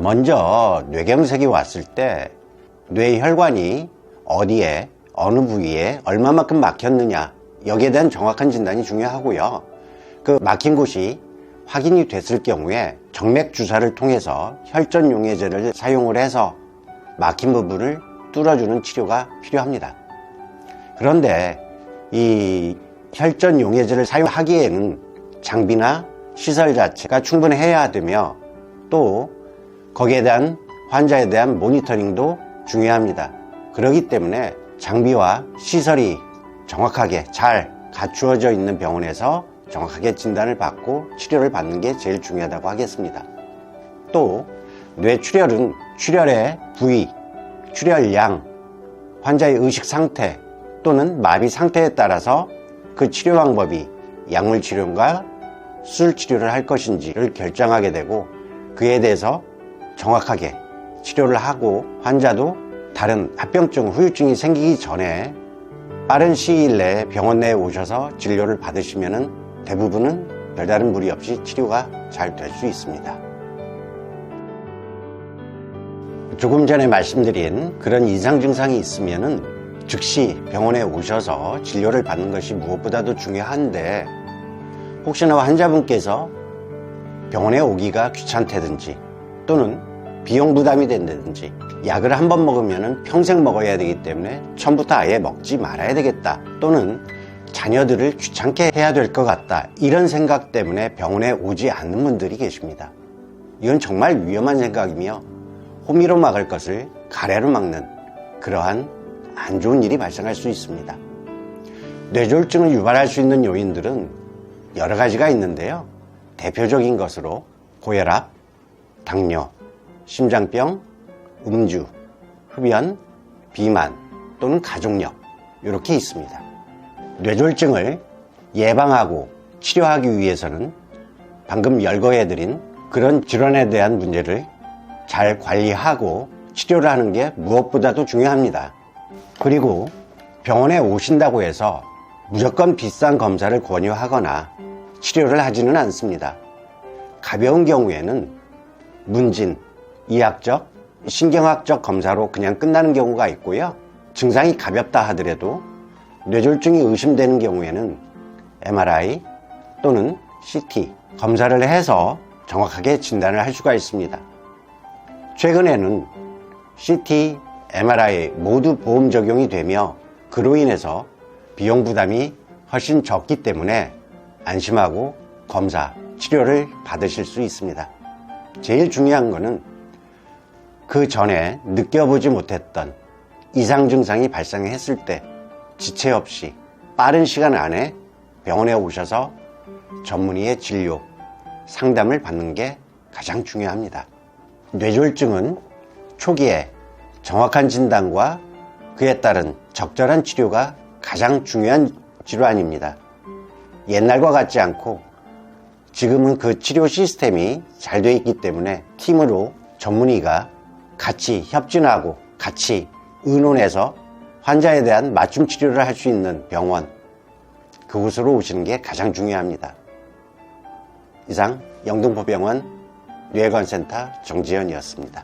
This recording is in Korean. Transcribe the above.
먼저 뇌경색이 왔을 때 뇌 혈관이 어디에 어느 부위에 얼마만큼 막혔느냐, 여기에 대한 정확한 진단이 중요하고요. 그 막힌 곳이 확인이 됐을 경우에 정맥 주사를 통해서 혈전 용해제를 사용을 해서 막힌 부분을 뚫어주는 치료가 필요합니다. 그런데 이 혈전 용해제를 사용하기에는 장비나 시설 자체가 충분해야 되며, 또 거기에 대한 환자에 대한 모니터링도 중요합니다. 그렇기 때문에 장비와 시설이 정확하게 잘 갖추어져 있는 병원에서 정확하게 진단을 받고 치료를 받는 게 제일 중요하다고 하겠습니다. 또 뇌출혈은 출혈의 부위, 출혈량, 환자의 의식 상태 또는 마비 상태에 따라서 그 치료 방법이 약물 치료인가 술 치료를 할 것인지를 결정하게 되고, 그에 대해서 정확하게 치료를 하고 환자도 다른 합병증, 후유증이 생기기 전에 빠른 시일 내에 병원 내에 오셔서 진료를 받으시면 대부분은 별다른 무리 없이 치료가 잘 될 수 있습니다. 조금 전에 말씀드린 그런 이상 증상이 있으면 즉시 병원에 오셔서 진료를 받는 것이 무엇보다도 중요한데, 혹시나 환자분께서 병원에 오기가 귀찮다든지 또는 비용 부담이 된다든지 약을 한번 먹으면 평생 먹어야 되기 때문에 처음부터 아예 먹지 말아야 되겠다, 또는 자녀들을 귀찮게 해야 될 것 같다, 이런 생각 때문에 병원에 오지 않는 분들이 계십니다. 이건 정말 위험한 생각이며 호미로 막을 것을 가래로 막는 그러한 안 좋은 일이 발생할 수 있습니다. 뇌졸중을 유발할 수 있는 요인들은 여러 가지가 있는데요. 대표적인 것으로 고혈압, 당뇨, 심장병, 음주, 흡연, 비만 또는 가족력, 이렇게 있습니다. 뇌졸중을 예방하고 치료하기 위해서는 방금 열거해드린 그런 질환에 대한 문제를 잘 관리하고 치료를 하는 게 무엇보다도 중요합니다. 그리고 병원에 오신다고 해서 무조건 비싼 검사를 권유하거나 치료를 하지는 않습니다. 가벼운 경우에는 문진, 이학적, 신경학적 검사로 그냥 끝나는 경우가 있고요. 증상이 가볍다 하더라도 뇌졸중이 의심되는 경우에는 MRI 또는 CT 검사를 해서 정확하게 진단을 할 수가 있습니다. 최근에는 CT, MRI 모두 보험 적용이 되며 그로 인해서 비용 부담이 훨씬 적기 때문에 안심하고 검사, 치료를 받으실 수 있습니다. 제일 중요한 거는 그 전에 느껴보지 못했던 이상 증상이 발생했을 때 지체 없이 빠른 시간 안에 병원에 오셔서 전문의의 진료, 상담을 받는 게 가장 중요합니다. 뇌졸중은 초기에 정확한 진단과 그에 따른 적절한 치료가 가장 중요한 질환입니다. 옛날과 같지 않고 지금은 그 치료 시스템이 잘 되어 있기 때문에 팀으로 전문의가 같이 협진하고 같이 의논해서 환자에 대한 맞춤 치료를 할 수 있는 병원, 그곳으로 오시는 게 가장 중요합니다. 이상 영등포병원 뇌관센터 정지현이었습니다.